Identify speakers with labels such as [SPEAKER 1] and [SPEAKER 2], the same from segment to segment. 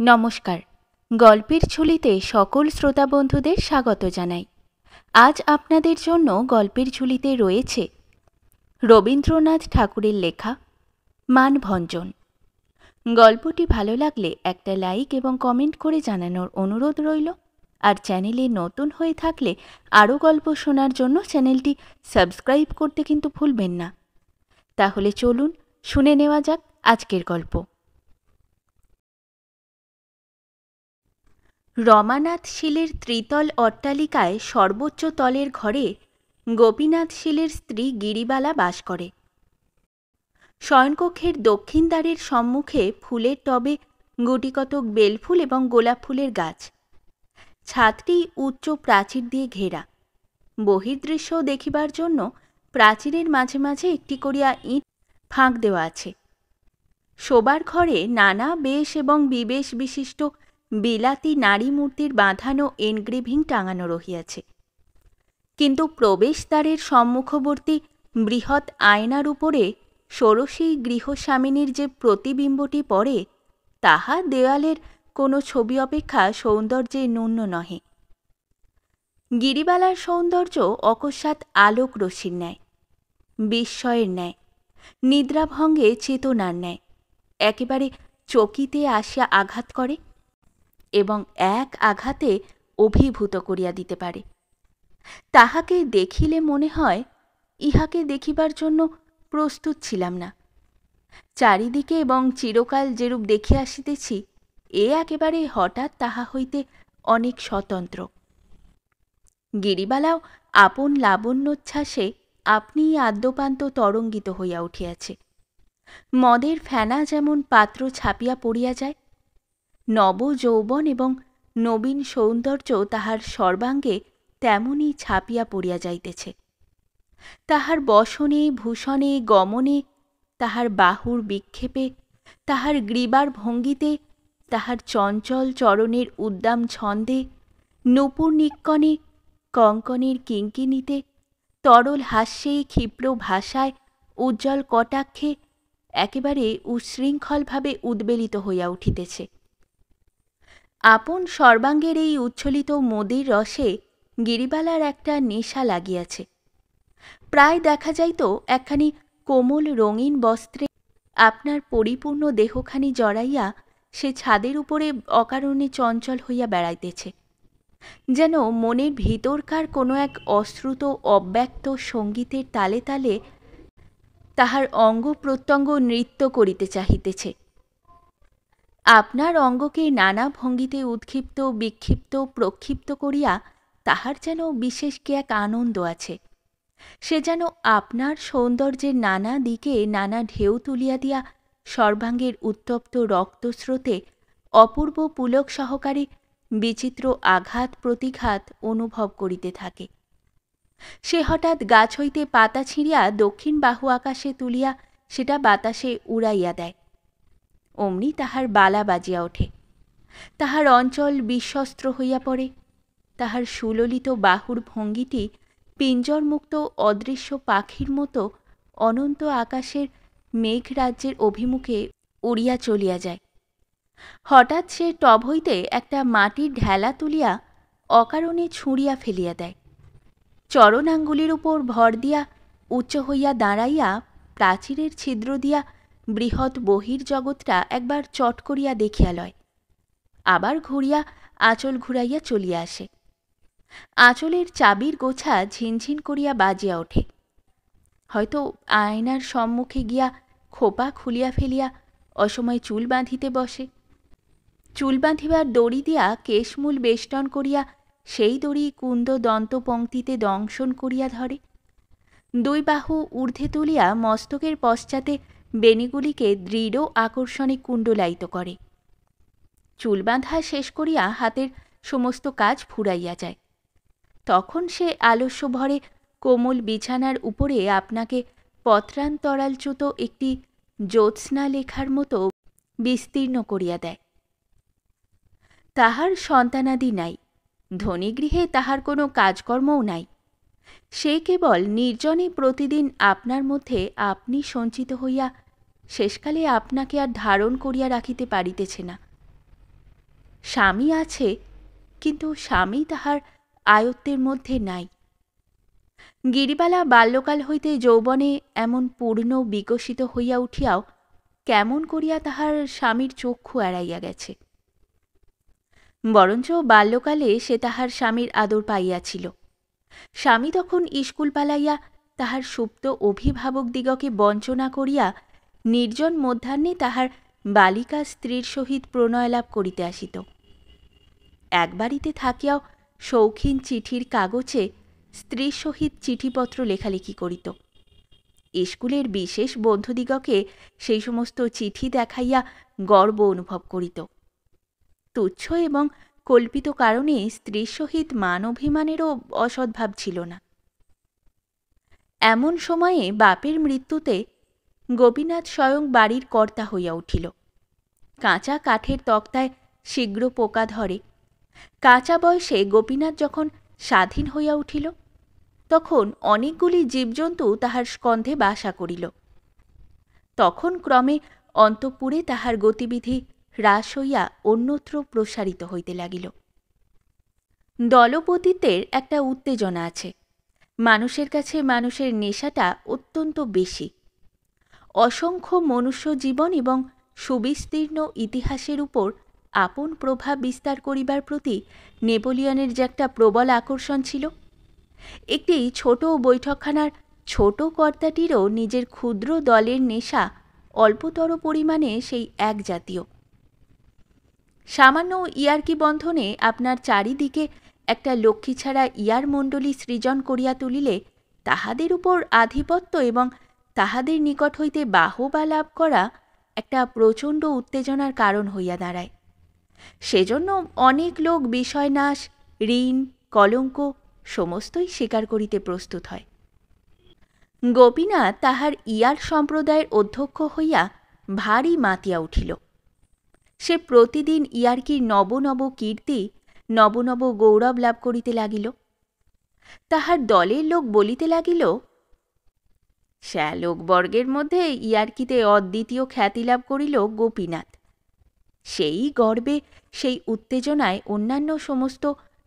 [SPEAKER 1] নমস্কার। গল্পের ঝুলিতে সকল শ্রোতা বন্ধুদের স্বাগত জানাই। আজ আপনাদের জন্য গল্পের ঝুলিতে রয়েছে রবীন্দ্রনাথ ঠাকুরের লেখা মানভঞ্জন। গল্পটি ভালো লাগলে একটা লাইক এবং কমেন্ট করে জানানোর অনুরোধ রইল। আর চ্যানেলে নতুন হয়ে থাকলে আরও গল্প শোনার জন্য চ্যানেলটি সাবস্ক্রাইব করতে কিন্তু ভুলবেন না। তাহলে চলুন শুনে নেওয়া যাক আজকের গল্প। রমানাথ শীলের ত্রিতল অট্টালিকায় সর্বোচ্চ তলের ঘরে গোপীনাথ শীলের স্ত্রী গিরিবালা বাস করে। শয়নকক্ষের দক্ষিণ দ্বারের সম্মুখে ফুলের টবে গুটিকতক বেলফুল এবং গোলাপ ফুলের গাছ। ছাদটি উচ্চ প্রাচীর দিয়ে ঘেরা। বহির্দৃশ্য দেখিবার জন্য প্রাচীরের মাঝে মাঝে একটি করিয়া ইট ফাঁক দেওয়া আছে। শোবার ঘরে নানা বেশ এবং বিবেশ বিশিষ্ট বিলাতি নারী মূর্তির বাঁধানো এনগ্রেভিং টাঙানো রহিয়াছে। কিন্তু প্রবেশদ্বারের সম্মুখবর্তী বৃহৎ আয়নার উপরে ষোড়শী গৃহস্বামিনীর যে প্রতিবিম্বটি পড়ে, তাহা দেওয়ালের কোনো ছবি অপেক্ষা সৌন্দর্যে ন্যূন নহে। গিরিবালার সৌন্দর্য অকস্মাৎ আলোক রশ্মির ন্যায়, বিস্ময়ের ন্যায়, নিদ্রাভঙ্গে চেতনার ন্যায় একেবারে চকিতে আসিয়া আঘাত করে এবং এক আঘাতে অভিভূত করিয়া দিতে পারে। তাহাকে দেখিলে মনে হয় ইহাকে দেখিবার জন্য প্রস্তুত ছিলাম না। চারিদিকে এবং চিরকাল যেরূপ দেখে আসিতেছি, এ একেবারে হঠাৎ তাহা হইতে অনেক স্বতন্ত্র। গিরিবালাও আপন লাবণ্যোচ্ছ্বাসে আপনি আদ্যপান্ত তরঙ্গিত হইয়া উঠিয়াছে। মদের ফেনা যেমন পাত্র ছাপিয়া পড়িয়া যায়, নব যৌবন এবং নবীন সৌন্দর্য তাহার সর্বাঙ্গে তেমনি ছাপিয়া পড়িয়া যাইতেছে। তাহার বসনে ভূষণে গমনে, তাহার বাহুর বিক্ষেপে, তাহার গ্রীবার ভঙ্গিতে, তাহার চঞ্চল চরণের উদ্দাম ছন্দে, নূপুর নিক্কণে, কঙ্কণের কিঙ্কিণীতে, তরল হাস্যে, ক্ষিপ্র ভাষায়, উজ্জ্বল কটাক্ষে একেবারে উচ্ছৃঙ্খলভাবে উদ্বেলিত হইয়া উঠিতেছে। আপন সর্বাঙ্গের এই উচ্ছ্বলিত মদির রসে গিরিবালার একটা নেশা লাগিয়াছে। প্রায় দেখা যাইত একখানি কোমল রঙিন বস্ত্রে আপনার পরিপূর্ণ দেহখানি জড়াইয়া সে ছাদের উপরে অকারণে চঞ্চল হইয়া বেড়াইতেছে, যেন মনের ভিতরকার কোনো এক অশ্রুত অব্যক্ত সঙ্গীতের তালে তালে তাহার অঙ্গ প্রত্যঙ্গ নৃত্য করিতে চাহিতেছে। আপনার অঙ্গকে নানা ভঙ্গিতে উৎক্ষিপ্ত বিক্ষিপ্ত প্রক্ষিপ্ত করিয়া তাহার যেন বিশেষ কি এক আনন্দ আছে। সে যেন আপনার সৌন্দর্যের নানা দিকে নানা ঢেউ তুলিয়া দিয়া সর্বাঙ্গের উত্তপ্ত রক্তস্রোতে অপূর্ব পুলক সহকারে বিচিত্র আঘাত প্রতিঘাত অনুভব করিতে থাকে। সে হঠাৎ গাছ হইতে পাতা ছিঁড়িয়া দক্ষিণ বাহু আকাশে তুলিয়া সেটা বাতাসে উড়াইয়া দেয়। অমনি তাহার বালা বাজিয়া ওঠে, তাহার অঞ্চল বিশ্বস্ত্র হইয়া পড়ে। তাহার সুললিত বাহুর ভঙ্গিটি পিঞ্জরমুক্ত অদৃশ্য পাখির মতো অনন্ত আকাশের মেঘরাজ্যের অভিমুখে উড়িয়া চলিয়া যায়। হঠাৎ সে টব হইতে একটা মাটির ঢেলা তুলিয়া অকারণে ছুঁড়িয়া ফেলিয়া দেয়। চরণাঙ্গুলির উপর ভর দিয়া উচ্চ হইয়া দাঁড়াইয়া প্রাচীরের ছিদ্র দিয়া বৃহৎ বহির্জগৎটা একবার চট করিয়া দেখিয়া লয়, আবার ঘুরিয়া আঁচল ঘুরাইয়া চলিয়া আসে। আঁচলের চাবির গোছা ঝিনঝিন করিয়া বাজিয়া ওঠে। হয়তো আয়নার সম্মুখে গিয়া খোপা খুলিয়া ফেলিয়া অসময় চুল বাঁধিতে বসে। চুল বাঁধিবার দড়ি দিয়া কেশমূল বেষ্টন করিয়া সেই দড়ি কুন্দ দন্তপংক্তিতে দংশন করিয়া ধরে। দুই বাহু ঊর্ধ্বে তুলিয়া মস্তকের পশ্চাতে বেণীগুলিকে দৃঢ় আকর্ষণে কুণ্ডলায়িত করে। চুল বাঁধা শেষ করিয়া হাতের সমস্ত কাজ ফুরাইয়া যায়। তখন সে আলস্য ভরে কোমল বিছানার উপরে আপনাকে পত্রান্তরালচ্যুত একটি জ্যোৎস্না লেখার মতো বিস্তীর্ণ করিয়া দেয়। তাহার সন্তানাদি নাই, ধনীগৃহে তাহার কোনো কাজকর্মও নাই। সে কেবল নির্জনে প্রতিদিন আপনার মধ্যে আপনি সঞ্চিত হইয়া শেষকালে আপনাকে আর ধারণ করিয়া রাখিতে পারিতেছে না। স্বামী আছে, কিন্তু স্বামী তাহার আয়ত্তের মধ্যে নাই। গিরিবালা বাল্যকাল হইতে যৌবনে এমন পূর্ণ বিকশিত হইয়া উঠিয়াও কেমন করিয়া তাহার স্বামীর চক্ষু এড়াইয়া গেছে। বরঞ্চ বাল্যকালে সে তাহার স্বামীর আদর পাইয়াছিল। স্বামী তখন স্কুল পালাইয়া তাহার সুপ্ত অভিভাবকদিগকে বঞ্চনা করিয়া নির্জন মধ্যাহ্নে তাহার বালিকা স্ত্রীর সহিত প্রণয়লাভ করিতে আসিত। এক বাড়িতে থাকিয়াও শৌখিন চিঠির কাগজে স্ত্রীর সহিত চিঠিপত্র লেখালেখি করিত। স্কুলের বিশেষ বন্ধুদিগকে সেই সমস্ত চিঠি দেখাইয়া গর্ব অনুভব করিত। তুচ্ছ এবং কল্পিত কারণে স্ত্রীর সহিত মান অভিমানেরও অসদ্ভাব ছিল না। এমন সময়ে বাপের মৃত্যুতে গোপীনাথ স্বয়ং বাড়ির কর্তা হইয়া উঠিল। কাঁচা কাঠের তক্তায় শীঘ্র পোকা ধরে। কাঁচা বয়সে গোপীনাথ যখন স্বাধীন হইয়া উঠিল, তখন অনেকগুলি জীবজন্তু তাহার স্কন্ধে বাসা করিল। তখন ক্রমে অন্তঃপুরে তাহার গতিবিধি হ্রাস হইয়া অন্যত্র প্রসারিত হইতে লাগিল। দলপতিত্বের একটা উত্তেজনা আছে। মানুষের কাছে মানুষের নেশাটা অত্যন্ত বেশি। অসংখ্য মনুষ্য জীবন এবং সুবিস্তীর্ণ ইতিহাসের উপর আপন প্রভাব বিস্তার করিবার প্রতি নেপোলিয়নের যে একটা প্রবল আকর্ষণ ছিল, একটি ছোট বৈঠকখানার ছোট কর্তাটিরও নিজের ক্ষুদ্র দলের নেশা অল্পতর পরিমাণে সেই এক জাতীয়। সামান্য ইয়ার্কি বন্ধনে আপনার চারিদিকে একটা লক্ষ্মীছাড়া ইয়ার মণ্ডলী সৃজন করিয়া তুলিলে তাহাদের উপর আধিপত্য এবং তাহাদের নিকট হইতে বাহবা লাভ করা একটা প্রচণ্ড উত্তেজনার কারণ হইয়া দাঁড়ায়। সেজন্য অনেক লোক বিষয়নাশ, ঋণ, কলঙ্ক সমস্তই স্বীকার করিতে প্রস্তুত হয়। গোপীনাথ তাহার ইয়ার সম্প্রদায়ের অধ্যক্ষ হইয়া ভারী মাতিয়া উঠিল। সে প্রতিদিন ইয়ার্কির নব নব কীর্তি, নব নব গৌরব লাভ করিতে লাগিল। তাহার দলের লোক বলিতে লাগিল, শ্যালকবর্গের মধ্যে ইয়ার্কিতে অদ্বিতীয় খ্যাতি লাভ করিল গোপীনাথ। সেই গর্বে, সেই উত্তেজনায় অন্যান্য সমস্ত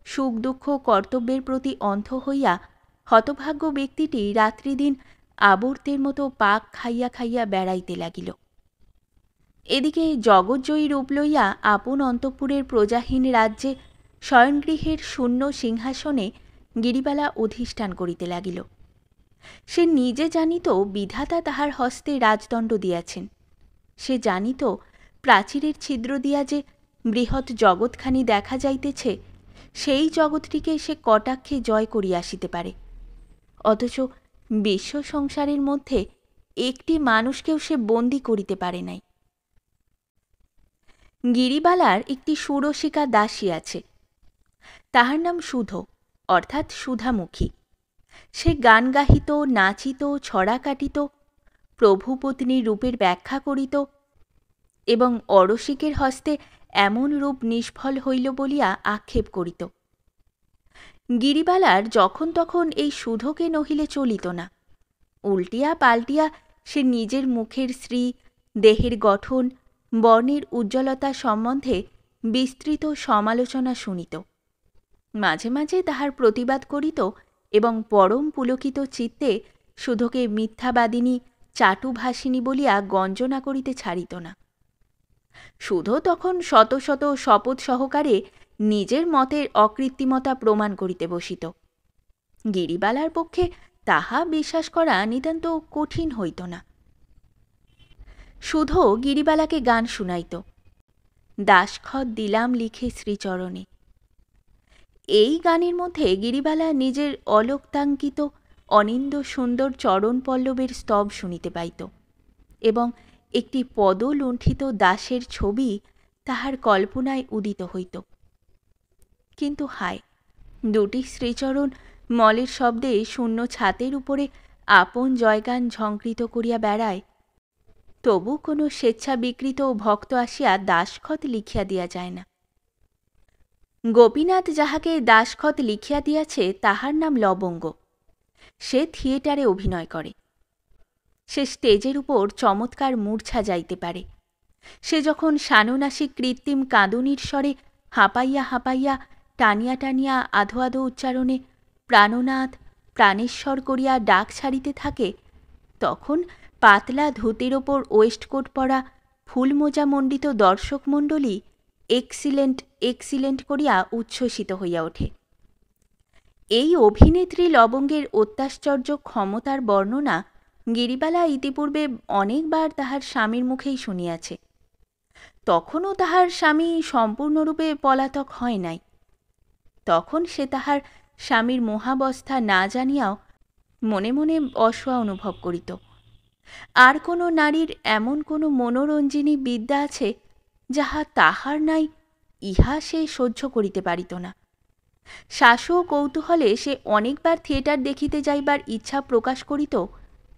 [SPEAKER 1] সুখ দুঃখ কর্তব্যের প্রতি অন্ধ হইয়া হতভাগ্য ব্যক্তিটি রাত্রিদিন আবর্তের মতো পাক খাইয়া খাইয়া বেড়াইতে লাগিল। এদিকে জগজ্জয়ী রূপ লইয়া আপন অন্তঃপুরের প্রজাহীন রাজ্যে শয়নগৃহের শূন্য সিংহাসনে গিরিবালা অধিষ্ঠান করিতে লাগিল। সে নিজে জানিত বিধাতা তাহার হস্তে রাজদণ্ড দিয়াছেন। সে জানিত প্রাচীরের ছিদ্র দিয়া যে বৃহৎ জগৎখানি দেখা যাইতেছে, সেই জগৎটিকে সে কটাক্ষে জয় করিয়া আসিতে পারে। অথচ বিশ্ব সংসারের মধ্যে একটি মানুষকেও সে বন্দী করিতে পারে নাই। গিরিবালার একটি সুরসিকা দাসী আছে। তাহার নাম সুধ, অর্থাৎ সুধামুখী। সে গান গাহিত, নাচিত, ছড়া কাটিত, প্রভুপত্নীর রূপের ব্যাখ্যা করিত এবং অরসিকের হস্তে এমন রূপ নিষ্ফল হইল বলিয়া আক্ষেপ করিত। গিরিবালার যখন তখন এই সুধকে নহিলে চলিত না। উল্টিয়া পাল্টিয়া সে নিজের মুখের শ্রী, দেহের গঠন, বর্ণের উজ্জ্বলতা সম্বন্ধে বিস্তৃত সমালোচনা শুনিত। মাঝে মাঝে তাহার প্রতিবাদ করিত এবং পরম পুলকিত চিত্তে সুধকে মিথ্যাবাদিনী, চাটুভাষিনী বলিয়া গঞ্জনা করিতে ছাড়িত না। সুধ তখন শত শত শপথ সহকারে নিজের মতের অকৃত্রিমতা প্রমাণ করিতে বসিত। গিরিবালার পক্ষে তাহা বিশ্বাস করা নিতান্ত কঠিন হইত না। সুধ গিরিবালাকে গান শুনাইত, দাসখত দিলাম লিখে শ্রীচরণে। এই গানের মধ্যে গিরিবালা নিজের অলোক্তাঙ্কিত অনিন্দ সুন্দর চরণ পল্লবের স্তব শুনিতে পাইত এবং একটি পদলুণ্ঠিত দাসের ছবি তাহার কল্পনায় উদিত হইত। কিন্তু হায়, দুটি শ্রীচরণ মলের শব্দে শূন্য ছাতের উপরে আপন জয়গান ঝঙ্কৃত করিয়া বেড়ায়, তবু কোনো স্বেচ্ছা বিকৃত ভক্ত আসিয়া দাসখত লিখিয়া দিয়া যায় না। গোপীনাথ যাহাকে দাসখত লিখিয়া দিয়াছে তাহার নাম লবঙ্গ। সে থিয়েটারে অভিনয় করে। সে স্টেজের উপর চমৎকার মূর্ছা যাইতে পারে। সে যখন সানুনাসিক কৃত্রিম কাঁদুনির স্বরে হাঁপাইয়া হাঁপাইয়া টানিয়া টানিয়া আধো আধো উচ্চারণে প্রাণনাথ প্রাণেশ্বর করিয়া ডাক ছাড়িতে থাকে, তখন পাতলা ধুতির ওপর ওয়েস্টকোট পরা ফুলমোজা মণ্ডিত দর্শক মণ্ডলী এক্সিলেন্ট এক্সিলেন্ট করিয়া উচ্ছ্বসিত হইয়া ওঠে। এই অভিনেত্রী লবঙ্গের অত্যাশ্চর্য ক্ষমতার বর্ণনা গিরিবালা ইতিপূর্বে অনেকবার তাহার স্বামীর মুখেই শুনিয়াছে। তখনও তাহার স্বামী সম্পূর্ণরূপে পলাতক হয় নাই। তখন সে তাহার স্বামীর মহাবস্থা না জানিয়াও মনে মনে অসহায় অনুভব করিত। আর কোনো নারীর এমন কোনো মনোরঞ্জিনী বিদ্যা আছে যাহা তাহার নাই, ইহা সে সহ্য করিতে পারিত না। শ্বাস ও কৌতূহলে সে অনেকবার থিয়েটার দেখিতে যাইবার ইচ্ছা প্রকাশ করিত,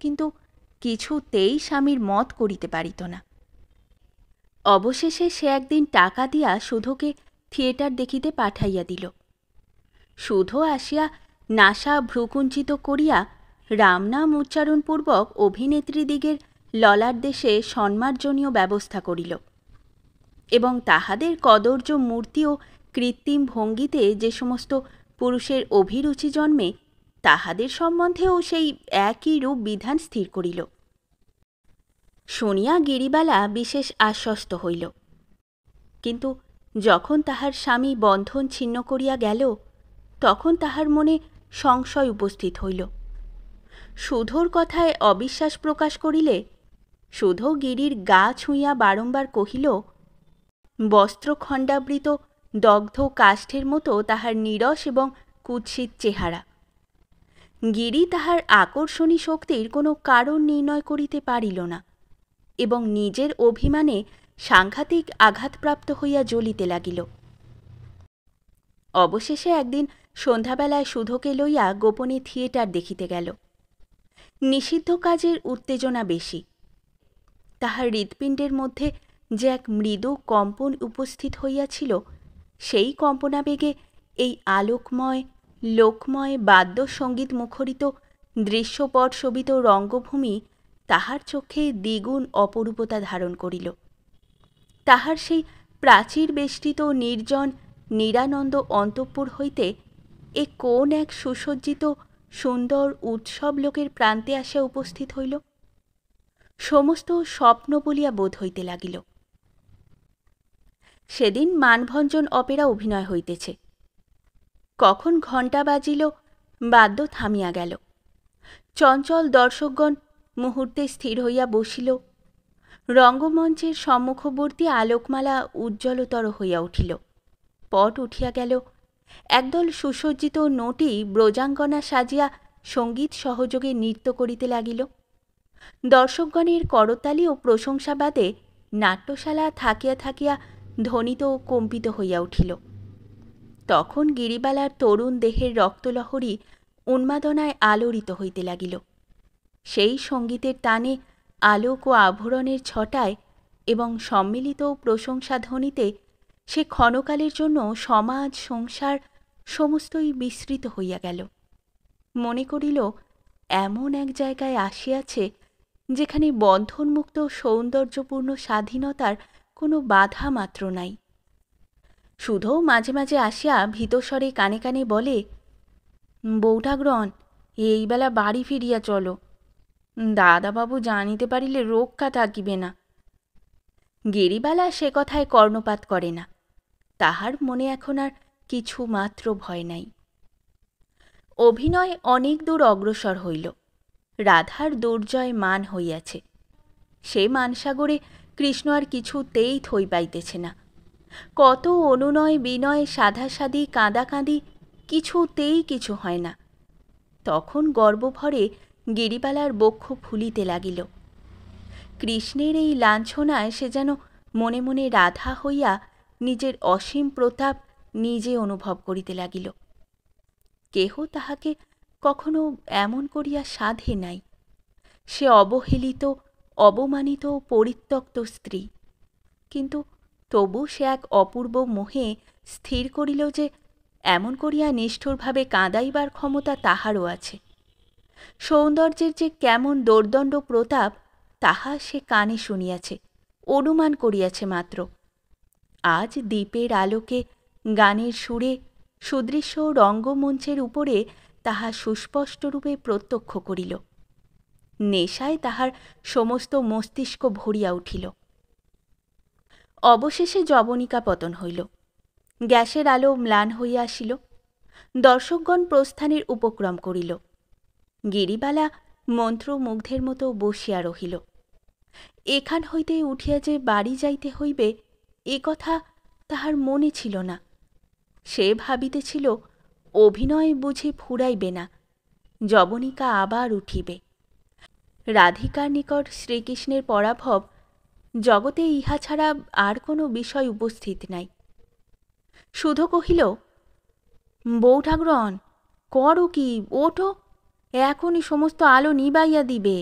[SPEAKER 1] কিন্তু কিছুতেই স্বামীর মত করিতে পারিত না। অবশেষে সে একদিন টাকা দিয়া সুধোকে থিয়েটার দেখিতে পাঠাইয়া দিল। সুধো আসিয়া নাসা ভ্রুকুঞ্চিত করিয়া রামনাম উচ্চারণপূর্বক অভিনেত্রীদিগের ললার দেশে সম্মার্জনীয় ব্যবস্থা করিল এবং তাহাদের কদর্য মূর্তি ও কৃত্রিম ভঙ্গিতে যে সমস্ত পুরুষের অভিরুচি জন্মে, তাহাদের সম্বন্ধেও সেই একই রূপ বিধান স্থির করিল। শুনিয়া গিরিবালা বিশেষ আশ্বস্ত হইল, কিন্তু যখন তাহার স্বামী বন্ধন ছিন্ন করিয়া গেল, তখন তাহার মনে সংশয় উপস্থিত হইল। সুধোর কথায় অবিশ্বাস প্রকাশ করিলে সুধো গিরির গা ছুঁইয়া বারংবার কহিল, বস্ত্রখণ্ডাবৃত দগ্ধ কাষ্ঠের মতো তাহার নীরস এবং কুৎসিত চেহারা। গিরি তাহার আকর্ষণী শক্তির কোনো কারণ নির্ণয় করিতে পারিল না এবং নিজের অভিমানে সাংঘাতিক আঘাতপ্রাপ্ত হইয়া জ্বলিতে লাগিল। অবশেষে একদিন সন্ধ্যাবেলায় সুধোকে লইয়া গোপনে থিয়েটার দেখিতে গেল। নিষিদ্ধ কাজের উত্তেজনা বেশি। তাহার হৃৎপিণ্ডের মধ্যে যে এক মৃদু কম্পন উপস্থিত হইয়াছিল, সেই কম্পনাবেগে এই আলোকময় লোকময় বাদ্যসঙ্গীত মুখরিত দৃশ্যপট শোভিত রঙ্গভূমি তাহার চক্ষে দ্বিগুণ অপরূপতা ধারণ করিল। তাহার সেই প্রাচীর বেষ্টিত নির্জন নিরানন্দ অন্তঃপুর হইতে এ কোন এক সুসজ্জিত সুন্দর উৎসব লোকের প্রান্তে আসিয়া উপস্থিত হইল। সমস্ত স্বপ্ন বলিয়া বোধ হইতে লাগিল। সেদিন মানভঞ্জন অপেরা অভিনয় হইতেছে। কখন ঘণ্টা বাজিল, বাদ্য থামিয়া গেল। চঞ্চল দর্শকগণ মুহূর্তে স্থির হইয়া বসিল। রঙ্গমঞ্চের সম্মুখবর্তী আলোকমালা উজ্জ্বলতর হইয়া উঠিল। পট উঠিয়া গেল। একদল সুসজ্জিত নটী ব্রজাঙ্গনা সাজিয়া সঙ্গীত সহযোগে নৃত্য করিতে লাগিল। দর্শকগণের করতালি ও প্রশংসাবাদে নাট্যশালা থাকিয়া থাকিয়া ধ্বনিত ও কম্পিত হইয়া উঠিল। তখন গিরিবালার তরুণ দেহের রক্তলহরী উন্মাদনায় আলোড়িত হইতে লাগিল। সেই সঙ্গীতের টানে, আলোক ও আভরণের ছটায় এবং সম্মিলিত প্রশংসাধ্বনিতে সে ক্ষণকালের জন্য সমাজ সংসার সমস্তই বিস্মৃত হইয়া গেল। মনে করিল এমন এক জায়গায় আসিয়াছে যেখানে বন্ধনমুক্ত সৌন্দর্যপূর্ণ স্বাধীনতার কোনো বাধা মাত্র নাই। সুধো মাঝে মাঝে আসিয়া ভীতস্বরে কানে কানে বলে, বৌঠাগ্রহণ, এইবেলা বাড়ি ফিরিয়া চলো, দাদাবাবু জানিতে পারিলে রক্ষা থাকিবে না। গিরিবালা সে কথায় কর্ণপাত করে না। তাহার মনে এখন আর কিছু মাত্র ভয় নাই। অভিনয় অনেক দূর অগ্রসর হইল। রাধার দুর্জয় মান হইয়াছে। সে মানসাগরে কৃষ্ণ আর কিছুতেই থই পাইতেছে না। কত অনুনয় বিনয় সাধাসাধি কাঁদাকাঁদি, কিছুতেই কিছু হয় না। তখন গর্বভরে গিরিবালার বক্ষ ফুলিতে লাগিল। কৃষ্ণের এই লাঞ্ছনায় সে যেন মনে মনে রাধা হইয়া নিজের অসীম প্রতাপ নিজে অনুভব করিতে লাগিল। কেহ তাহাকে কখনো এমন করিয়া সাধে নাই। সে অবহেলিত, অবমানিত, পরিত্যক্ত স্ত্রী, কিন্তু তবু সে এক অপূর্ব মোহে স্থির করিল যে এমন করিয়া নিষ্ঠুরভাবে কাঁদাইবার ক্ষমতা তাহারও আছে। সৌন্দর্যের যে কেমন দোর্দণ্ড প্রতাপ তাহা সে কানে শুনিয়াছে, অনুমান করিয়াছে মাত্র। আজ দ্বীপের আলোকে গানের সুরে সুদৃশ্য রঙ্গমঞ্চের উপরে তাহা সুস্পষ্টরূপে প্রত্যক্ষ করিল। নেশায় তাহার সমস্ত মস্তিষ্ক ভরিয়া উঠিল। অবশেষে যবনিকা পতন হইল। গ্যাসের আলো ম্লান হইয়া আসিল। দর্শকগণ প্রস্থানের উপক্রম করিল। গিরিবালা মন্ত্রমুগ্ধের মতো বসিয়া রহিল। এখান হইতে উঠিয়া যে বাড়ি যাইতে হইবে এ কথা তাহার মনে ছিল না। সে ভাবিতেছিল অভিনয় বুঝি ফুরাইবে না, যবনিকা আবার উঠিবে। রাধিকার নিকট শ্রীকৃষ্ণের পরাভব, জগতে ইহা ছাড়া আর কোনো বিষয় উপস্থিত নাই। সুধো কহিল, বউ ঠাকরন, করো কি, ওঠো, এখনই সমস্ত আলো নিবাইয়া দিবে।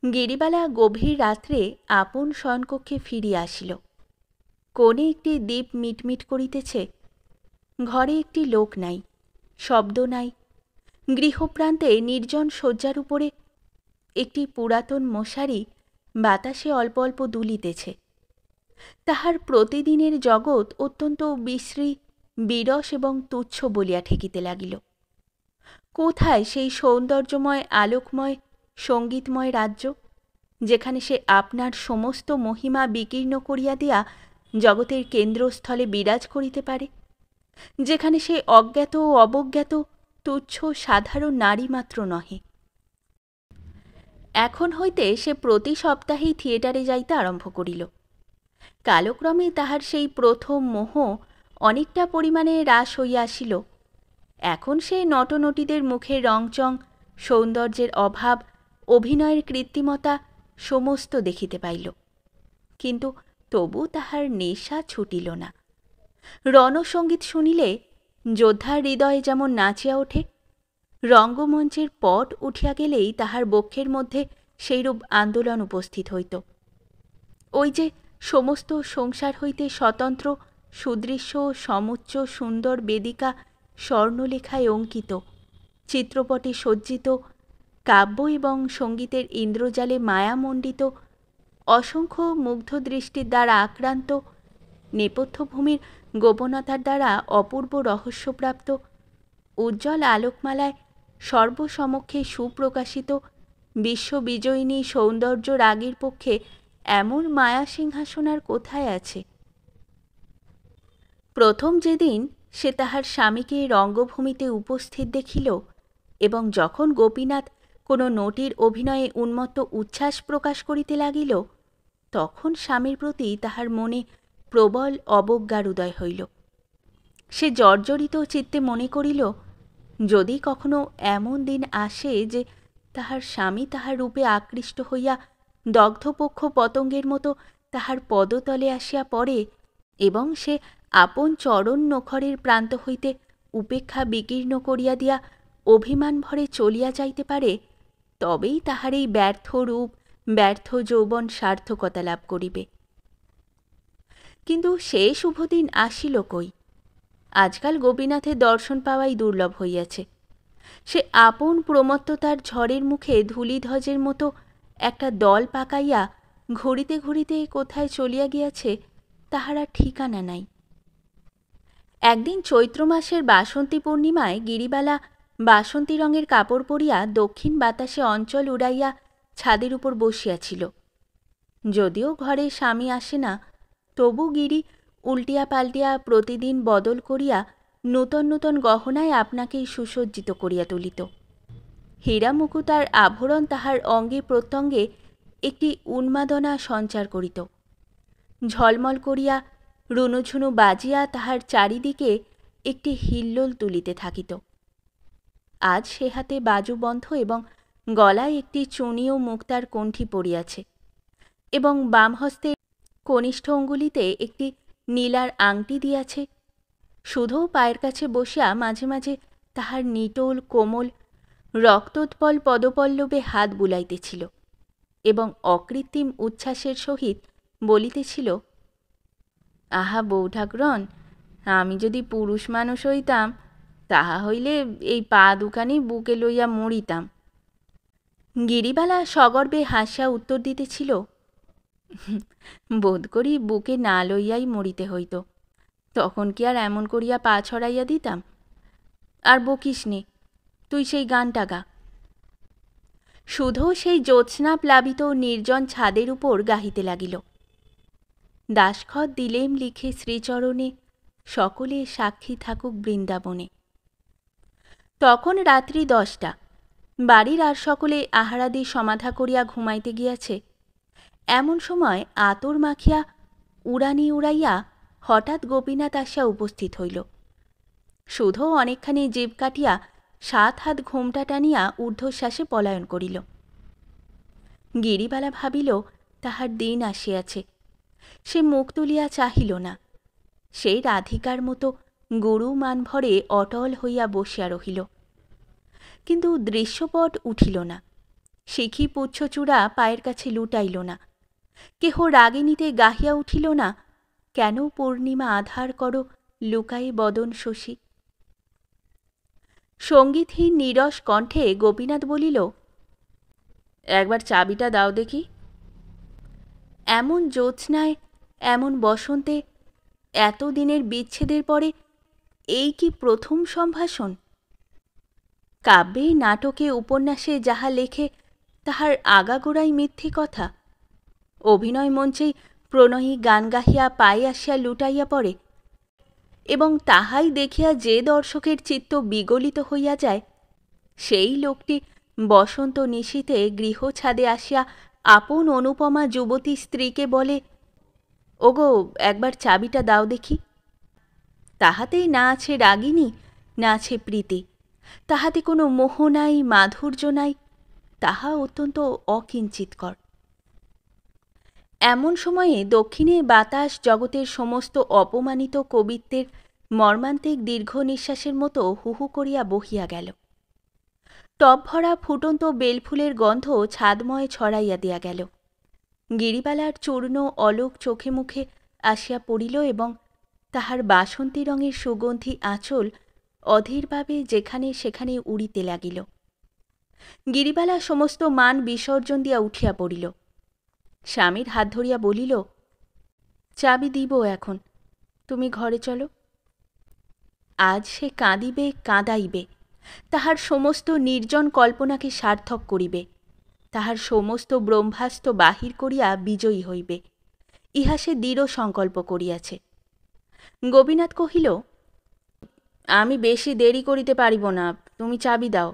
[SPEAKER 1] গিরিবালা গভীর রাত্রে আপন শয়নকক্ষে ফিরিয়া আসিল। কোণে একটি দীপ মিটমিট করিতেছে। ঘরে একটি লোক নাই, শব্দ নাই। গৃহপ্রান্তে নির্জন শয্যার উপরে একটি পুরাতন মশারি বাতাসে অল্প অল্প দুলিতেছে। তাহার প্রতিদিনের জগৎ অত্যন্ত বিশ্রী, বিরস এবং তুচ্ছ বলিয়া ঠেকিতে লাগিল। কোথায় সেই সৌন্দর্যময়, আলোকময়, সঙ্গীতময় রাজ্য, যেখানে সে আপনার সমস্ত মহিমা বিকীর্ণ করিয়া দিয়া জগতের কেন্দ্রস্থলে বিরাজ করিতে পারে, যেখানে সে অজ্ঞাত ও অবজ্ঞাত তুচ্ছ সাধারণ নারী মাত্র নহে। এখন হইতে সে প্রতি সপ্তাহেই থিয়েটারে যাইতে আরম্ভ করিল। কালক্রমে তাহার সেই প্রথম মোহ অনেকটা পরিমাণে হ্রাস হইয়া আসিল। এখন সে নটনটীদের মুখের রংচং, সৌন্দর্যের অভাব, অভিনয়ের কৃত্রিমতা সমস্ত দেখিতে পাইল। কিন্তু তবু তাহার নেশা ছুটিল না। রণসঙ্গীত শুনিলে যোদ্ধার হৃদয়ে যেমন নাচিয়া ওঠে, রঙ্গমঞ্চের পট উঠিয়া গেলেই তাহার বক্ষের মধ্যে সেইরূপ আন্দোলন উপস্থিত হইত। ওই যে সমস্ত সংসার হইতে স্বতন্ত্র, সুদৃশ্য, সমুচ্চ সুন্দর বেদিকা স্বর্ণলেখায় অঙ্কিত, চিত্রপটে সজ্জিত, কাব্য এবং সঙ্গীতের ইন্দ্রজালে মায়ামণ্ডিত, অসংখ্য মুগ্ধ দৃষ্টির দ্বারা আক্রান্ত, নেপথ্যভূমির গোপনতার দ্বারা অপূর্ব রহস্যপ্রাপ্ত, উজ্জ্বল আলোকমালায় সর্বসমক্ষে সুপ্রকাশিত বিশ্ববিজয়িনী সৌন্দর্য রাগীর পক্ষে এমন মায়া সিংহাসন আর কোথায় আছে? প্রথম যেদিন সে তাহার স্বামীকে রঙ্গভূমিতে উপস্থিত দেখিল এবং যখন গোপীনাথ কোনো নটীর অভিনয়ে উন্মত্ত উচ্ছ্বাস প্রকাশ করিতে লাগিল, তখন স্বামীর প্রতি তাহার মনে প্রবল অবজ্ঞার উদয় হইল। সে জর্জরিত চিত্তে মনে করিল, যদি কখনো এমন দিন আসে যে তাহার স্বামী তাহার রূপে আকৃষ্ট হইয়া দগ্ধপক্ষ পতঙ্গের মতো তাহার পদতলে আসিয়া পড়ে এবং সে আপন চরণ নখরের প্রান্ত হইতে উপেক্ষা বিকীর্ণ করিয়া দিয়া অভিমান ভরে চলিয়া যাইতে পারে, তবেই তাহার এই ব্যর্থ রূপ, ব্যর্থ যৌবন সার্থকতা লাভ করিবে। কিন্তু সে শুভদিন আসিল কই? আজকাল গোপীনাথের দর্শন পাওয়াই দুর্লভ হইয়াছে। সে আপন প্রমত্ততার ঝড়ের মুখে ধূলিধ্বজের মতো একটা দল পাকাইয়া ঘুরিতে ঘুরিতে কোথায় চলিয়া গিয়াছে তাহার আর ঠিকানা নাই। একদিন চৈত্র মাসের বাসন্তী পূর্ণিমায় গিরিবালা বাসন্তী রঙের কাপড় পরিয়া দক্ষিণ বাতাসে অঞ্চল উড়াইয়া ছাদের উপর বসিয়াছিল। যদিও ঘরে স্বামী আসে না, তবু গিরি উল্টিয়া পাল্টিয়া প্রতিদিন বদল করিয়া নূতন নূতন গহনায় আপনাকেই সুসজ্জিত করিয়া তুলিত। হীরা মুকুতার আভরণ তাহার অঙ্গে প্রত্যঙ্গে একটি উন্মাদনা সঞ্চার করিত। ঝলমল করিয়া রুনুঝুনু বাজিয়া তাহার চারিদিকে একটি হিল্লোল তুলিতে থাকিত। আজ সে হাতে বাজুবন্ধ এবং গলায় একটি চুনি ও মুক্তার কণ্ঠি পড়িয়াছে এবং বাম হস্তে কনিষ্ঠ অঙ্গুলিতে একটি নীলার আংটি দিয়াছে। শুধু পায়ের কাছে বসিয়া মাঝে মাঝে তাহার নিটোল কোমল রক্তোৎপল পদপল্লবে হাত বুলাইতেছিল এবং অকৃত্রিম উচ্ছ্বাসের সহিত বলিতেছিল, আহা বউ ঠাকুরন, আমি যদি পুরুষ মানুষ হইতাম, তাহা হইলে এই পা দুখানি বুকে লইয়া মরিতাম। গিরিবালা সগর্বে হাসিয়া উত্তর দিতেছিল, বোধ করি বুকে না লইয়াই মরিতে হইত, তখন কি আর এমন করিয়া পা ছড়াইয়া দিতাম? আর বকিস নে, তুই সেই গানটা গা। শুধু সেই জ্যোৎস্না প্লাবিত নির্জন ছাদের উপর গাহিতে লাগিল, দাসখত দিলেম লিখে শ্রীচরণে, সকলে সাক্ষী থাকুক বৃন্দাবনে। তখন রাত্রি 10টা, বাড়ির আর সকলে আহারাদি সমাধা করিয়া ঘুমাইতে গিয়াছে। এমন সময় আতর মাখিয়া উড়ানি উড়াইয়া হঠাৎ গোপীনাথ আসিয়া উপস্থিত হইল। শুধু অনেকখানি জিভ কাটিয়া 7 হাত ঘোমটা টানিয়া ঊর্ধ্বশ্বাসে পলায়ন করিল। গিরিবালা ভাবিল তাহার দিন আসিয়াছে। সে মুখ তুলিয়া চাহিল না, সেই রাধিকার মতো গুরু মানভরে অটল হইয়া বসিয়া রহিল। কিন্তু দৃশ্যপট উঠিল না, শিখি পুচ্ছচূড়া পায়ের কাছে লুটাইল না, কেহ রাগিনীতে গাহিয়া উঠিল না, কেন পূর্ণিমা আধার করো লুকায়ে বদন শশী। সঙ্গীতহীন নীরস কণ্ঠে গোপীনাথ বলিল, একবার চাবিটা দাও দেখি। এমন জ্যোৎস্নায়, এমন বসন্তে, এতদিনের বিচ্ছেদের পরে এই কি প্রথম সম্ভাষণ? কাব্যে, নাটকে, উপন্যাসে যাহা লেখে তাহার আগাগোড়াই মিথ্যে কথা। অভিনয় মঞ্চেই প্রণয়ী গান গাহিয়া পায়ে আসিয়া লুটাইয়া পড়ে, এবং তাহাই দেখিয়া যে দর্শকের চিত্ত বিগলিত হইয়া যায়, সেই লোকটি বসন্ত নিশীথে গৃহ ছাদে আসিয়া আপন অনুপমা যুবতী স্ত্রীকে বলে, ওগো একবার চাবিটা দাও দেখি। তাহাতেই না আছে রাগিনী, না আছে প্রীতি, তাহাতে কোনো মোহ নাই, মাধুর্য নাই, তাহা অত্যন্ত অকিঞ্চিৎকর। এমন সময়ে দক্ষিণে বাতাস জগতের সমস্ত অপমানিত কবিত্বের মর্মান্তিক দীর্ঘ নিঃশ্বাসের মতো হুহু করিয়া বহিয়া গেল। টব ভরা ফুটন্ত বেলফুলের গন্ধ ছাদময় ছড়াইয়া দিয়া গেল। গিরিবালার চূর্ণ অলোক চোখে মুখে আসিয়া পড়িল এবং তাহার বাসন্তী রঙের সুগন্ধি আঁচল অধীরভাবে যেখানে সেখানে উড়িতে লাগিল। গিরিবালা সমস্ত মান বিসর্জন দিয়া উঠিয়া পড়িল। স্বামীর হাত ধরিয়া বলিল, চাবি দিব এখন, তুমি ঘরে চলো। আজ সে কাঁদিবে, কাঁদাইবে, তাহার সমস্ত নির্জন কল্পনাকে সার্থক করিবে, তাহার সমস্ত ব্রহ্মাস্ত্র বাহির করিয়া বিজয়ী হইবে, ইহা সে দৃঢ় সংকল্প করিয়াছে। গোপীনাথ কহিল, আমি বেশি দেরি করিতে পারিব না, তুমি চাবি দাও।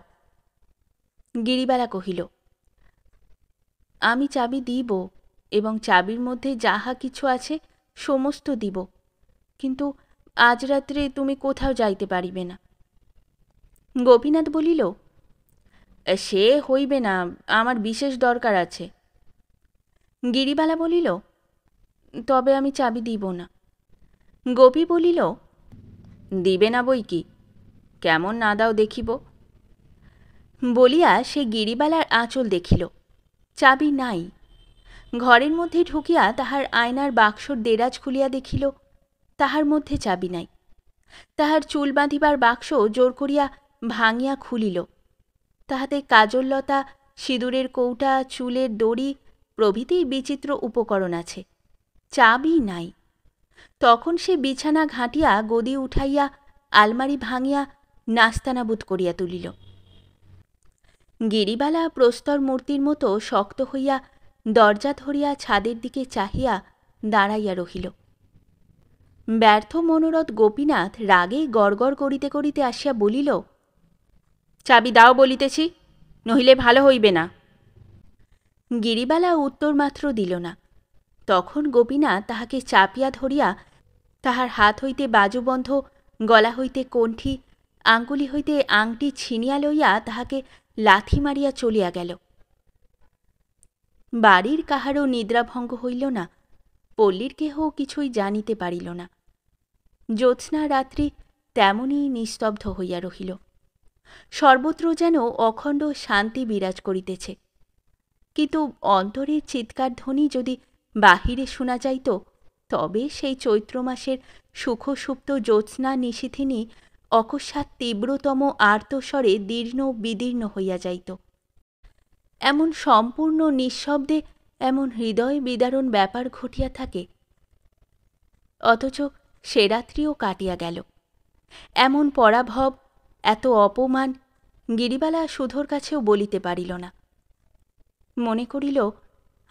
[SPEAKER 1] গিরিবালা কহিল, আমি চাবি দিব এবং চাবির মধ্যে যাহা কিছু আছে সমস্ত দিব, কিন্তু আজ রাত্রে তুমি কোথাও যাইতে পারিবে না। গোপীনাথ বলিল, সে হইবে না, আমার বিশেষ দরকার আছে। গিরিবালা বলিল, তবে আমি চাবি দিব না। গোপী বলিল, দিবে না বই কি, কেমন না দাও দেখিব। বলিয়া সে গিরিবালার আঁচল দেখিল, চাবি নাই। ঘরের মধ্যে ঢুকিয়া তাহার আয়নার বাক্সর দেরাজ খুলিয়া দেখিল, তাহার মধ্যে চাবি নাই। তাহার চুল বাঁধিবার বাক্স জোর করিয়া ভাঙিয়া খুলিল, তাহাতে কাজললতা, সিঁদুরের কৌটা, চুলের দড়ি প্রভৃতি বিচিত্র উপকরণ আছে, চাবি নাই। তখন সে বিছানা ঘাঁটিয়া গদি উঠাইয়া আলমারি ভাঙিয়া নাস্তানাবুদ করিয়া তুলিল। গিরিবালা প্রস্তর মূর্তির মতো শক্ত হইয়া দরজা ধরিয়া ছাদের দিকে চাহিয়া দাঁড়াইয়া রহিল। ব্যর্থ মনোরথ গোপীনাথ রাগে গড়গড় করিতে করিতে আসিয়া বলিল, চাবি দাও বলিতেছি, নহিলে ভালো হইবে না। গিরিবালা উত্তর মাত্র দিল না। তখন গোপীনাথ তাহাকে চাপিয়া ধরিয়া তাহার হাত হইতে বাজুবন্ধ, গলা হইতে কণ্ঠি, আঙ্গুলি হইতে আংটি ছিনিয়া লইয়া তাহাকে লাথি মারিয়া চলিয়া গেল। বাড়ির কাহারও নিদ্রাভঙ্গ হইল না, পল্লীর কেহ কিছুই জানিতে পারিল না। জ্যোৎস্না রাত্রি তেমনই নিস্তব্ধ হইয়া রহিল। সর্বত্র যেন অখণ্ড শান্তি বিরাজ করিতেছে, কিন্তু অন্তরের চিৎকার ধ্বনি যদি বাহিরে শোনা যাইত, তবে সেই চৈত্র মাসের সুখসুপ্ত জ্যোৎস্না নিশীথিনী অকস্মাৎ তীব্রতম আর্তস্বরে দীর্ণ বিদীর্ণ হইয়া যাইত। এমন সম্পূর্ণ নিঃশব্দে এমন হৃদয় বিদারণ ব্যাপার ঘটিয়া থাকে, অথচ সে রাত্রিও কাটিয়া গেল। এমন পরাভব, এত অপমান গিরিবালা সুধোর কাছেও বলিতে পারিল না। মনে করিল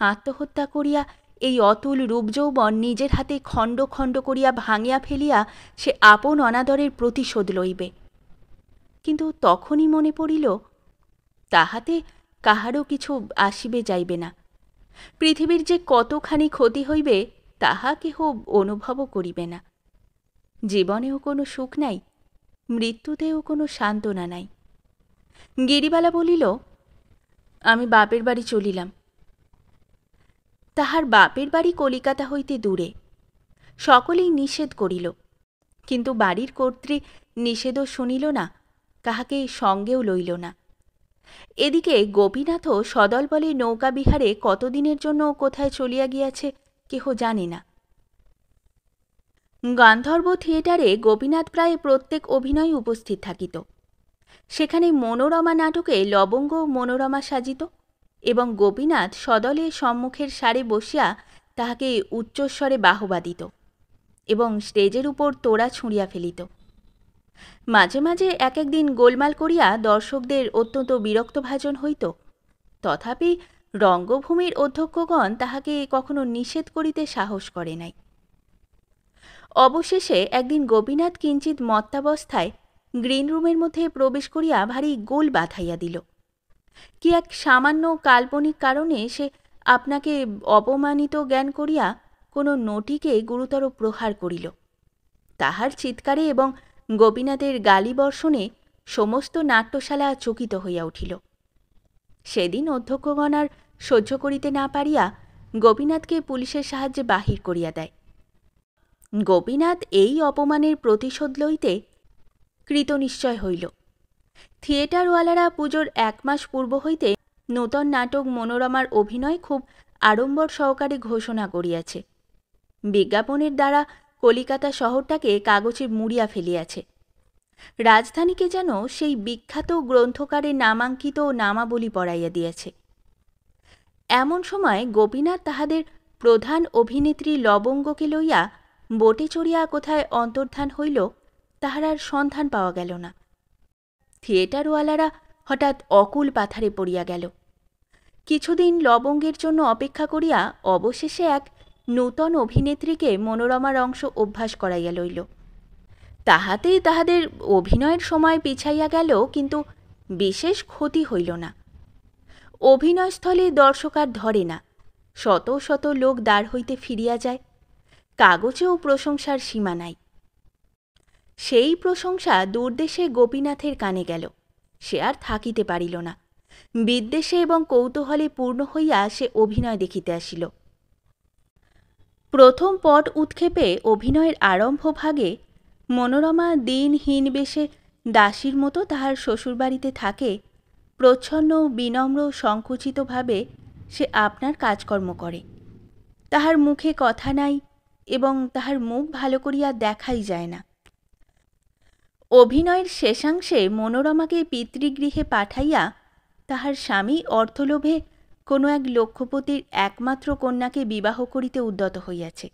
[SPEAKER 1] আত্মহত্যা করিয়া এই অতুল রূপযৌবন নিজের হাতে খণ্ড খণ্ড করিয়া ভাঙিয়া ফেলিয়া সে আপন অনাদরের প্রতিশোধ লইবে। কিন্তু তখনই মনে পড়িল তাহাতে কাহারও কিছু আসিবে যাইবে না। পৃথিবীর যে কতখানি ক্ষতি হইবে তাহা কেহ অনুভবও করিবে না। জীবনেও কোনো সুখ নাই, মৃত্যুতেও কোনো সান্ত্বনা নাই। গিরিবালা বলিল, আমি বাপের বাড়ি চলিলাম। তাহার বাপের বাড়ি কলিকাতা হইতে দূরে। সকলেই নিষেধ করিল, কিন্তু বাড়ির কর্ত্রী নিষেধও শুনিল না, কাহাকে সঙ্গেও লইল না। এদিকে গোপীনাথও সদলবলে নৌকা বিহারে কতদিনের জন্য কোথায় চলিয়া গিয়াছে কেহ জানে না। গান্ধর্ব থিয়েটারে গোপীনাথ প্রায় প্রত্যেক অভিনয় উপস্থিত থাকিত। সেখানে মনোরমা নাটকে লবঙ্গ মনোরমা সাজিত এবং গোপীনাথ সদলে সম্মুখের সারে বসিয়া তাহাকে উচ্চস্বরে বাহবা দিত এবং স্টেজের উপর তোড়া ছুঁড়িয়া ফেলিত। মাঝে মাঝে এক একদিন গোলমাল করিয়া দর্শকদের অত্যন্ত বিরক্তভাজন হইত, তথাপি রঙ্গভূমির অধ্যক্ষগণ তাহাকে কখনো নিষেধ করিতে সাহস করে নাই। অবশেষে একদিন গোপীনাথ কিঞ্চিৎ মত্তাবস্থায় গ্রিন রুমের মধ্যে প্রবেশ করিয়া ভারী গোল বাঁধাইয়া দিল। কি এক সামান্য কাল্পনিক কারণে সে আপনাকে অপমানিত জ্ঞান করিয়া কোনো নটিকে গুরুতর প্রহার করিল। তাহার চিৎকারে এবং গোপীনাথের গালিবর্ষণে সমস্ত নাট্যশালা চকিত হইয়া উঠিল। সেদিন অধ্যক্ষগণ আর সহ্য করিতে না পারিয়া গোপীনাথকে পুলিশের সাহায্যে বাহির করিয়া দেয়। গোপীনাথ এই অপমানের প্রতিশোধ লইতে কৃতনিশ্চয় হইল। থিয়েটারওয়ালারা পুজোর 1 মাস পূর্ব হইতে নূতন নাটক মনোরমার অভিনয় খুব আড়ম্বর সহকারে ঘোষণা করিয়াছে। বিজ্ঞাপনের দ্বারা কলিকাতা শহরটাকে কাগজে মুড়িয়া ফেলিয়াছে। রাজধানীকে যেন সেই বিখ্যাত গ্রন্থকারে নামাঙ্কিত নামাবলী পড়াইয়া দিয়াছে। এমন সময় গোপীনাথ তাহাদের প্রধান অভিনেত্রী লবঙ্গকে লইয়া বোটে চড়িয়া কোথায় অন্তর্ধান হইল, তাহার আর সন্ধান পাওয়া গেল না। থিয়েটারওয়ালারা হঠাৎ অকুল পাথারে পড়িয়া গেল। কিছুদিন লবঙ্গের জন্য অপেক্ষা করিয়া অবশেষে এক নূতন অভিনেত্রীকে মনোরমার অংশ অভ্যাস করাইয়া লইল। তাহাতেই তাহাদের অভিনয়ের সময় পিছাইয়া গেল, কিন্তু বিশেষ ক্ষতি হইল না। অভিনয়স্থলে দর্শক আর ধরে না, শত শত লোক দ্বার হইতে ফিরিয়া যায়। কাগজেও প্রশংসার সীমা নাই। সেই প্রশংসা দূরদেশে গোপীনাথের কানে গেল। সে আর থাকিতে পারিল না। বিদ্বেষে এবং কৌতূহলে পূর্ণ হইয়া সে অভিনয় দেখিতে আসিল। প্রথম পট উৎক্ষেপে অভিনয়ের আরম্ভ ভাগে মনোরমা দিনহীন বেশে দাসীর মতো তাহার শ্বশুরবাড়িতে থাকে। প্রচ্ছন্ন বিনম্র সংকুচিতভাবে সে আপনার কাজকর্ম করে। তাহার মুখে কথা নাই এবং তাহার মুখ ভালো করিয়া দেখাই যায় না। অভিনয়ের শেষাংশে মনোরমাকে পিতৃগৃহে পাঠাইয়া তাহার স্বামী অর্থলোভে কোনো এক লক্ষপতির একমাত্র কন্যাকে বিবাহ করিতে উদ্যত হইয়াছে।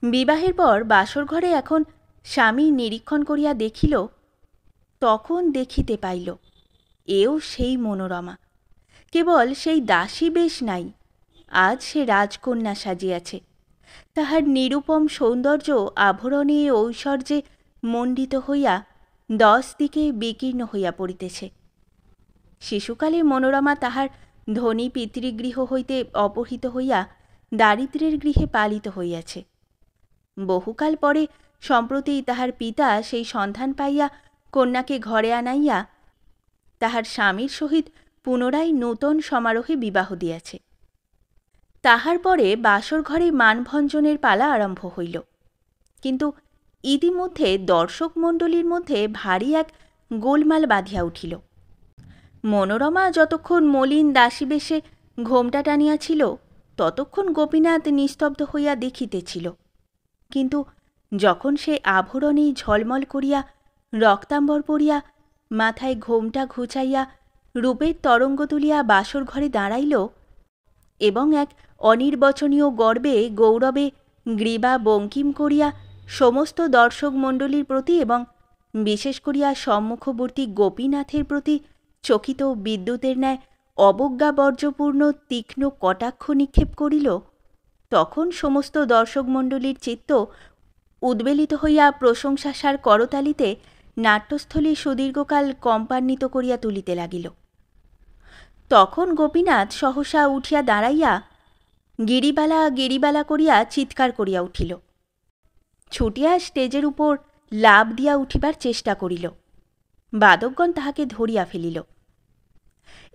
[SPEAKER 1] বিবাহের পর বাসর ঘরে এখন স্বামী নিরীক্ষণ করিয়া দেখিল, তখন দেখিতে পাইল এও সেই মনোরমা, কেবল সেই দাসী বেশ নাই, আজ সে রাজকন্যা সাজিয়াছে। তাহার নিরুপম সৌন্দর্য আভরণে ঐশ্বর্যে মণ্ডিত হইয়া 10 দিকে বিকীর্ণ হইয়া পড়িতেছে। শিশুকালে মনোরমা তাহার ধনী পিতৃগৃহ হইতে অপহৃত হইয়া দারিদ্র্যের গৃহে পালিত হইয়াছে। বহুকাল পরে সম্প্রতি তাহার পিতা সেই সন্ধান পাইয়া কন্যাকে ঘরে আনাইয়া তাহার স্বামীর সহিত পুনরায় নূতন সমারোহে বিবাহ দিয়াছে। তাহার পরে বাসর ঘরে মানভঞ্জনের পালা আরম্ভ হইল। কিন্তু ইতিমধ্যে দর্শক মণ্ডলীর মধ্যে ভারী এক গোলমাল বাঁধিয়া উঠিল। মনোরমা যতক্ষণ মলিন দাসীবেশে ঘোমটা টানিয়াছিল, ততক্ষণ গোপীনাথ নিস্তব্ধ হইয়া দেখিতেছিল। কিন্তু যখন সে আভরণে ঝলমল করিয়া রক্তাম্বর পরিয়া মাথায় ঘোমটা ঘুচাইয়া রূপের তরঙ্গ তুলিয়া বাসর ঘরে দাঁড়াইল এবং এক অনির্বচনীয় গর্বে গৌরবে গ্রীবা বঙ্কিম করিয়া সমস্ত দর্শক মণ্ডলীর প্রতি এবং বিশেষ করিয়া সম্মুখবর্তী গোপীনাথের প্রতি চকিত বিদ্যুতের ন্যায় অবজ্ঞাবর্জপূর্ণ তীক্ষ্ণ কটাক্ষ নিক্ষেপ করিল, তখন সমস্ত দর্শক মণ্ডলীর চিত্ত উদ্বেলিত হইয়া প্রশংসাসার করতালিতে নাট্যস্থলী সুদীর্ঘকাল কম্পান্বিত করিয়া তুলিতে লাগিল। তখন গোপীনাথ সহসা উঠিয়া দাঁড়াইয়া গিরিবালা গিরিবালা করিয়া চিৎকার করিয়া উঠিল। ছুটিয়া স্টেজের উপর লাফ দিয়া উঠিবার চেষ্টা করিল। বাদকগণ তাহাকে ধরিয়া ফেলিল।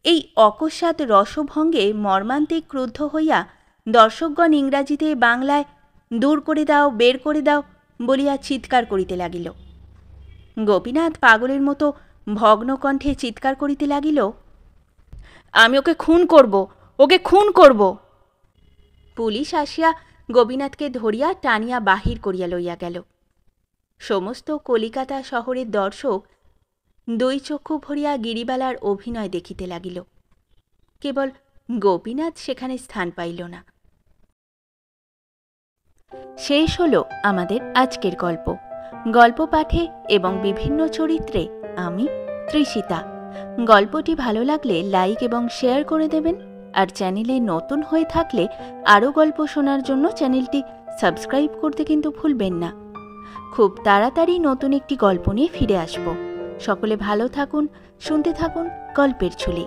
[SPEAKER 1] এই অকস্মাৎ রসভঙ্গে মর্মান্তিক ক্রুদ্ধ হইয়া দর্শকগণ ইংরাজিতে বাংলায় দূর করে দাও, বের করে দাও বলিয়া চিৎকার করিতে লাগিল। গোপীনাথ পাগলের মতো ভগ্নকণ্ঠে চিৎকার করিতে লাগিল, আমি ওকে খুন করব, ওকে খুন করব। পুলিশ আসিয়া গোপীনাথকে ধরিয়া টানিয়া বাহির করিয়া লইয়া গেল। সমস্ত কলিকাতা শহরের দর্শক দুই চক্ষু ভরিয়া গিরিবালার অভিনয় দেখিতে লাগিল। কেবল গোপীনাথ সেখানে স্থান পাইল না। শেষ হল আমাদের আজকের গল্প। গল্প পাঠে এবং বিভিন্ন চরিত্রে আমি তৃষিতা। গল্পটি ভালো লাগলে লাইক এবং শেয়ার করে দেবেন, আর চ্যানেলে নতুন হয়ে থাকলে আরও গল্প শোনার জন্য চ্যানেলটি সাবস্ক্রাইব করতে কিন্তু ভুলবেন না। খুব তাড়াতাড়ি নতুন একটি গল্প নিয়ে ফিরে আসব। সকলে ভালো থাকুন, শুনতে থাকুন গল্পের ঝুলি।